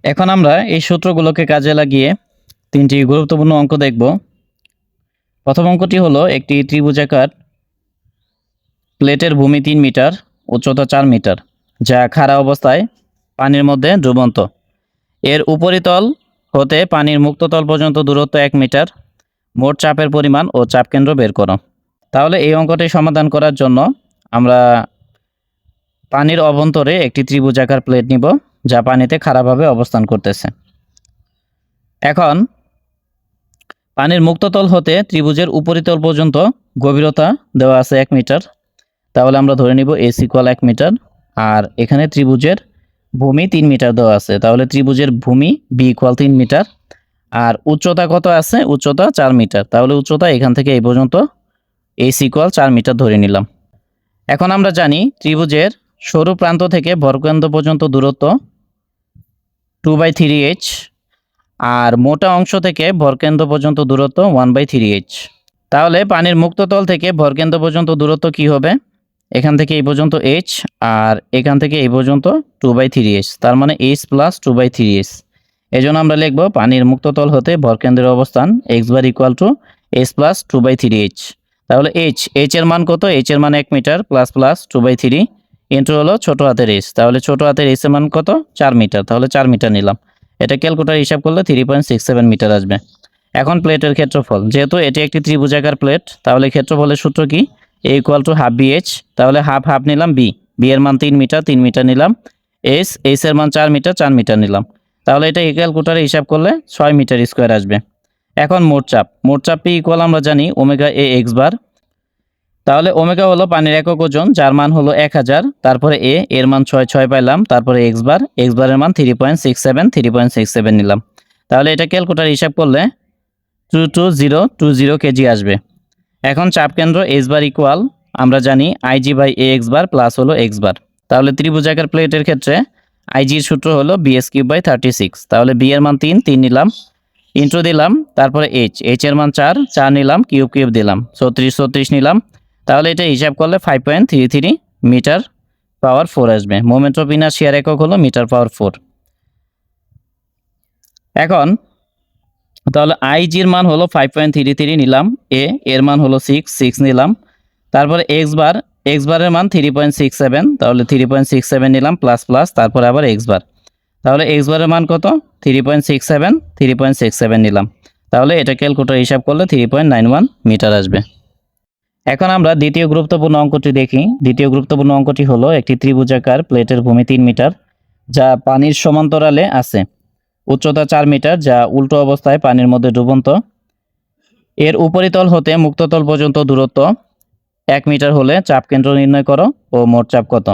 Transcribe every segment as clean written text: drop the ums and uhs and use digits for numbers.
এখন আমরা এই সূত্রগুলোকে কাজে লাগিয়ে তিনটি গুরুত্বপূর্ণ অঙ্ক দেখব। প্রথম অঙ্কটি হলো একটি ত্রিভুজাকার প্লেটের ভূমি 3 মিটার, উচ্চতা 4 মিটার, যা খাড়া অবস্থায় পানির মধ্যে ডুবন্ত। এর উপরিতল হতে পানির মুক্ততল পর্যন্ত দূরত্ব 1 মিটার। মোট চাপের পরিমাণ ও চাপ কেন্দ্র বের করো। তাহলে এই অঙ্কটি সমাধান করার জন্য আমরা পানির অভ্যন্তরে একটি ত্রিভুজাকার প্লেট নিব, যা পানিতে খাড়াভাবে অবস্থান করতেছে। এখন পানির মুক্ততল হতে ত্রিভুজের উপরিতল পর্যন্ত গভীরতা দেওয়া আছে 1 মিটার। তাহলে আমরা ধরে নিব এস ইকুয়াল 1 মিটার, আর এখানে ত্রিভুজের ভূমি 3 মিটার দেওয়া আছে। তাহলে ত্রিভুজের ভূমি বি ইকুয়াল 3 মিটার, আর উচ্চতা কত আছে? উচ্চতা 4 মিটার। তাহলে উচ্চতা এখান থেকে এই পর্যন্ত এস ইকুয়াল 4 মিটার ধরে নিলাম। এখন আমরা জানি ত্রিভুজের সরু প্রান্ত থেকে ভরকেন্দ্র পর্যন্ত দূরত্ব 2/3h, আর মোটা অংশ থেকে ভরকেন্দ্র পর্যন্ত দূরত্ব 1/3h। তাহলে পানির মুক্ততল থেকে ভরকেন্দ্র পর্যন্ত দূরত্ব কি হবে? এখান থেকে এই পর্যন্ত h, আর এখান থেকে এই পর্যন্ত 2/3h, তার মানে h প্লাস 2/3h। এই জন্য আমরা লিখব পানির মুক্ততল হতে ভরকেন্দ্রের অবস্থান x bar equal to h plus 2/3h। তাহলে h এর মান কত? h এর মান 1 মিটার প্লাস প্লাস 2/3 ইন্টু হলো ছোট হাতের h। তাহলে ছোট হাতের h এর মান কত? 4 মিটার। তাহলে 4 মিটার নিলাম। এটা ক্যালকুলেটর হিসাব করলে 3.67 মিটার আসবে। এখন প্লেটের ক্ষেত্রফল, যেহেতু এটি একটি ত্রিভুজাকার প্লেট, তাহলে ক্ষেত্রফলের সূত্র কি? এ ইকুয়াল টু হাফ BH। তাহলে হাফ হাফ নিলাম, বি এর মান 3 মিটার, 3 মিটার নিলাম। এস এর মান 4 মিটার, 4 মিটার নিলাম। তাহলে এটা ক্যালকুলেটরে হিসাব করলে 6 মিটার স্কোয়ার আসবে। এখন মোট চাপ পি ইকুয়াল আমরা জানি ওমেগা এ এক্স বার। তাহলে ওমেগা হলো পানির একক ওজন, যার মান হলো 1000। তারপরে এর মান 6 পাইলাম। তারপরে এক্স বারের মান 3.67 নিলাম। তাহলে এটা ক্যালকুলেটর হিসাব করলে 22020 কেজি আসবে। এখন চাপ কেন্দ্র এস বার ইকুয়াল আমরা জানি IG by A x bar plus হলো এক্স বার। তাহলে ত্রিভুজাকার প্লেটের ক্ষেত্রে আইজির সূত্র হলো BS³/36। তাহলে বি এর মান 3 নিলাম, ইন্টু দিলাম, তারপরে এইচ এর মান 4 নিলাম, কিউব দিলাম, 36 নিলাম। তাহলে এটা হিসাব করলে 5.33 মিটার পাওয়ার 4 আসবে। মোমেন্ট অফ ইনারশিয়ার একক হলো মিটার পাওয়ার 4। এখন তাহলে আইজির মান হলো 5.33 নিলাম, এর মান হলো 6 নিলাম। তারপরে এক্স বারের মান 3.67, তাহলে 3.67 নিলাম প্লাস প্লাস, তারপরে আবার এক্স বার। তাহলে এক্স বারের মান কত? 3.67 নিলাম। তাহলে এটা ক্যালকুলেটর হিসাব করলে 3.91 মিটার আসবে। এখন আমরা দ্বিতীয় গুরুত্বপূর্ণ অঙ্কটি দেখি। দ্বিতীয় গুরুত্বপূর্ণ অঙ্কটি হলো একটি ত্রিভুজাকার প্লেটের ভূমি 3 মিটার, যা পানির সমান্তরালে আছে। উচ্চতা 4 মিটার, যা উল্টো অবস্থায় পানির মধ্যে ডুবন্ত। এর উপরিতল হতে মুক্ততল পর্যন্ত দূরত্ব 1 মিটার হলে চাপ কেন্দ্র নির্ণয় করো ও মোট চাপ কত।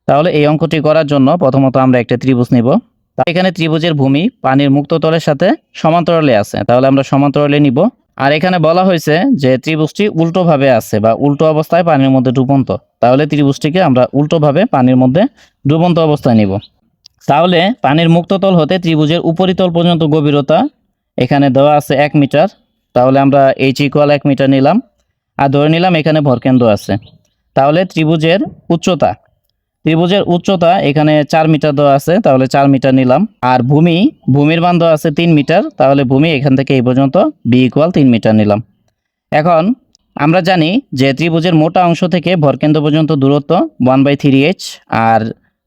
তাহলে এই অঙ্কটি করার জন্য প্রথমত আমরা একটা ত্রিভুজ নিব। এখানে ত্রিভুজের ভূমি পানির মুক্ততলের সাথে সমান্তরালে আছে, তাহলে আমরা সমান্তরালে নিব। আর এখানে বলা হয়েছে যে ত্রিভুজটি উল্টোভাবে আছে বা উল্টো অবস্থায় পানির মধ্যে ডুবন্ত। তাহলে ত্রিভুজটিকে আমরা উল্টোভাবে পানির মধ্যে ডুবন্ত অবস্থায় নিব। তাহলে পানির মুক্ততল হতে ত্রিভুজের উপরিতল পর্যন্ত গভীরতা এখানে দেওয়া আছে 1 মিটার। তাহলে আমরা এইচ ইকুয়াল 1 মিটার নিলাম, আর ধরে নিলাম এখানে ভরকেন্দ্র আছে। তাহলে ত্রিভুজের উচ্চতা এখানে 4 মিটার দেওয়া আছে, তাহলে 4 মিটার নিলাম। আর ভূমির মান দেওয়া আছে 3 মিটার, তাহলে ভূমি এখান থেকে এই পর্যন্ত বি ইকুয়াল 3 মিটার নিলাম। এখন আমরা জানি যে ত্রিভুজের মোটা অংশ থেকে ভরকেন্দ্র পর্যন্ত দূরত্ব 1/3h, আর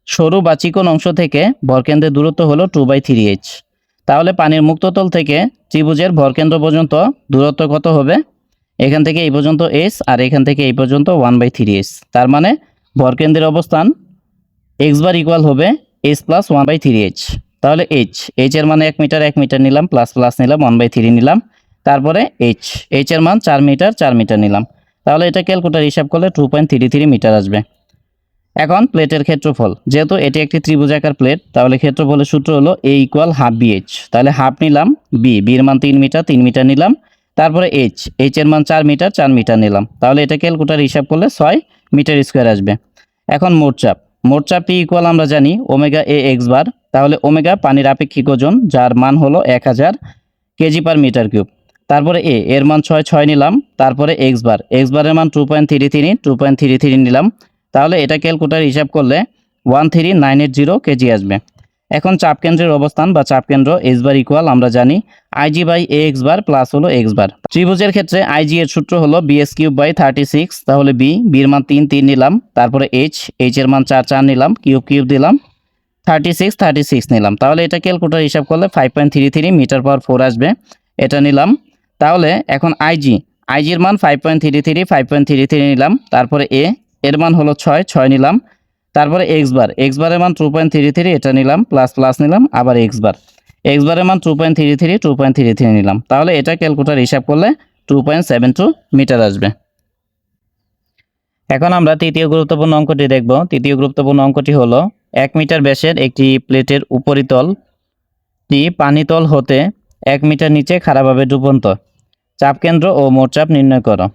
সরু বা চিকন অংশ থেকে ভরকেন্দ্রের দূরত্ব হলো 2/3h। তাহলে পানির মুক্ততল থেকে ত্রিভুজের ভরকেন্দ্র পর্যন্ত দূরত্ব কত হবে? এখান থেকে এই পর্যন্ত s, আর এখান থেকে এই পর্যন্ত 1/3h। তার মানে ভরকেন্দ্রের অবস্থান x বার ইকুয়াল হবে s প্লাস 1/3h। তাহলে h এর মানে 1 মিটার নিলাম, প্লাস প্লাস নিলাম, 1/3 নিলাম। তারপরে h এর মান 4 মিটার নিলাম। তাহলে এটা ক্যালকুলেটর হিসাব করলে 2.33 মিটার আসবে। এখন প্লেটের ক্ষেত্রফল, যেহেতু এটি একটি ত্রিভুজাকার প্লেট, তাহলে ক্ষেত্রফলের সূত্র হলো a ইকুয়াল হাফ BH। তাহলে হাফ নিলাম, বির মান 3 মিটার নিলাম। তারপরে h এর মান 4 মিটার নিলাম। তাহলে এটা ক্যালকুলেটর হিসাব করলে 6 মিটার স্কোয়ার আসবে। এখন মোট চাপ পি ইকুয়াল আমরা জানি ওমেগা এ এক্স বার। তাহলে ওমেগা পানির আপেক্ষিক ওজন, যার মান হলো 1000 কেজি পার মিটার কিউব। তারপরে এর মান 6 নিলাম। তারপরে এক্স বারের মান 2.33 নিলাম। তাহলে এটা ক্যালকুলেটর হিসাব করলে 13980 কেজি আসবে। এখন চাপ কেন্দ্রের অবস্থান বা চাপ কেন্দ্র এইচ বার ইকুয়াল আমরা জানি IG by A x bar plus হলো এক্স বার। ত্রিভুজের ক্ষেত্রে আইজি এর সূত্র হলো বিএস কিউব বাই 36, তাহলে বির মান 3 নিলাম, তারপরে এইচ এর মান 4 নিলাম, কিউব দিলাম, 36 নিলাম। তাহলে এটা ক্যালকুলেটর হিসাব করলে 5.33 মিটার পাওয়ার 4 আসবে, এটা নিলাম। তাহলে এখন আইজির মান 5.33 নিলাম, তারপরে এর মান হলো 6 নিলাম, তারপরে এক্স বারের মান 2.33 এটা নিলাম, প্লাস নিলাম, আবার এক্স বারের মান 2.33 নিলাম। তাহলে এটা ক্যালকুলেটর হিসাব করলে 2.72 মিটার আসবে। এখন আমরা তৃতীয় গুরুত্বপূর্ণ অঙ্কটি দেখব। তৃতীয় গুরুত্বপূর্ণ অঙ্কটি হলো 1 মিটার ব্যাসের একটি প্লেটের উপরিতলটি পানিতল হতে 1 মিটার নিচে খাড়াভাবে ডুবন্ত, চাপ কেন্দ্র ও মোট চাপ নির্ণয় করো।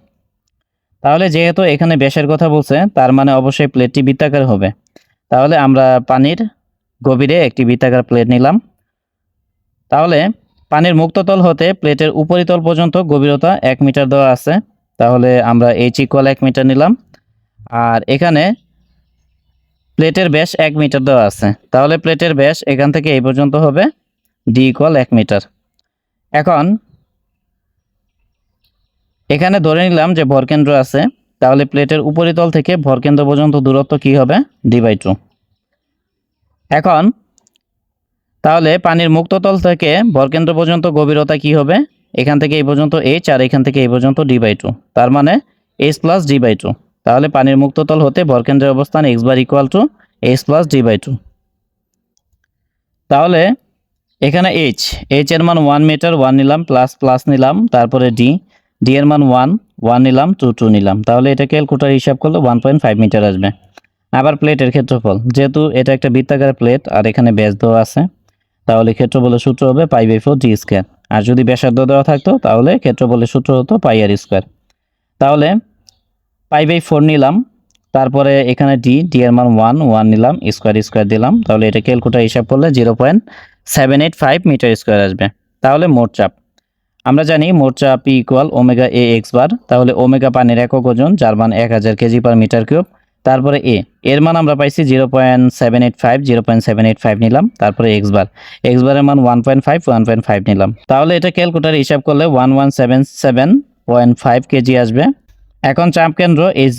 তাহলে যেহেতু এখানে ব্যাসের কথা বলছে, তার মানে অবশ্যই প্লেটটি বৃত্তাকার হবে। তাহলে আমরা পানির গভীরে একটি বৃত্তাকার প্লেট নিলাম। তাহলে পানির মুক্ততল হতে প্লেটের উপরিতল পর্যন্ত গভীরতা 1 মিটার দেওয়া আছে। তাহলে আমরা এইচ ইকুয়াল 1 মিটার নিলাম, আর এখানে প্লেটের ব্যাস 1 মিটার দেওয়া আছে। তাহলে প্লেটের ব্যাস এখান থেকে এই পর্যন্ত হবে ডি ইকুয়াল 1 মিটার। এখন এখানে ধরে নিলাম যে ভরকেন্দ্র আছে, তাহলে প্লেটের উপরিতল থেকে ভরকেন্দ্র পর্যন্ত দূরত্ব কি হবে, d/2। এখন তাহলে পানির মুক্ততল থেকে ভরকেন্দ্র পর্যন্ত গভীরতা কি হবে, এখান থেকে এই পর্যন্ত এইচ আর এখান থেকে এই পর্যন্ত d/2, তার মানে এইচ প্লাস d/2। তাহলে পানির মুক্ততল হতে ভরকেন্দ্রের অবস্থান x bar equal to H plus d/2। তাহলে এখানে এইচ এর মান 1 মিটার, 1 নিলাম, প্লাস নিলাম, তারপরে ডি এর মান 1 নিলাম, 2 নিলাম। তাহলে এটা ক্যালকুলেটর হিসাব করলে 1.5 মিটার আসবে। আবার প্লেটের ক্ষেত্রফল, যেহেতু এটা একটা বৃত্তাকার প্লেট আর এখানে ব্যাস দেওয়া আছে, তাহলে ক্ষেত্রফলের সূত্র হবে π/4 d স্কয়ার। আর যদি ব্যাসার্ধ দেওয়া থাকতো তাহলে ক্ষেত্রফলের সূত্র হতো πr স্কয়ার। তাহলে π/4 নিলাম, তারপরে এখানে ডি এর মান 1 নিলাম, স্কয়ার দিলাম। তাহলে এটা ক্যালকুলেটর হিসাব করলে 0.785 মিটার স্কয়ার আসবে। তাহলে মোট চাপ আমরা জানি, মোট চাপ P ইকুয়াল ওমেগা এ এক্স বার। তাহলে ওমেগা পানির একক ওজন, যার মান 1000 কেজি পার মিটার কিউব। তারপরে এর মান আমরা পাইছি 0.785 নিলাম, তারপরে এক্স বারের মান 1.5 নিলাম। তাহলে এটা ক্যালকুলেটর হিসাব করলে 1177.5 কেজি আসবে। এখন চাপ কেন্দ্র এইচ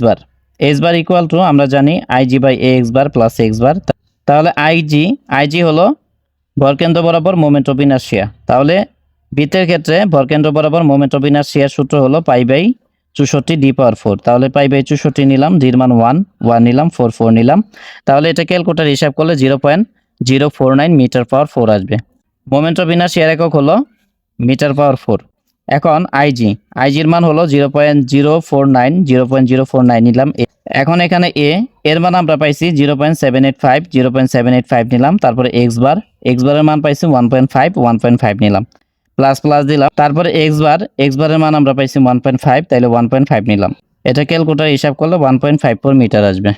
বার ইকুয়াল টু আমরা জানি IG by A x bar plus X bar. তাহলে আইজি হলো ভরকেন্দ্র বরাবর মোমেন্ট অফ ইনারশিয়া। তাহলে বৃত্তের ক্ষেত্রে ভরকেন্দ্র বরাবর মোমেন্ট অফ ইনারশিয়ার সূত্র হলো π/64 d/4। তাহলে π/64 নিলাম, ডির মান 1 নিলাম, 4 নিলাম। তাহলে এটা ক্যালকুলেটর হিসাব করলে 0.049 মিটার পাওয়ার 4 আসবে। মোমেন্ট অফ ইনারশিয়ার একক হলো মিটার পাওয়ার 4। এখন আইজির মান হলো 0.049 নিলাম। এখন এখানে এর মান আমরা পাইছি 0.785 নিলাম, তারপরে এক্স বারের মান পাইছি 1.5 নিলাম, প্লাস দিলাম, তারপরে এক্স বারের মান আমরা পাইছি 1.5, তাইলে 1.5 নিলাম। এটা ক্যালকুলেটর হিসাব করলে 1.54 মিটার আসবে।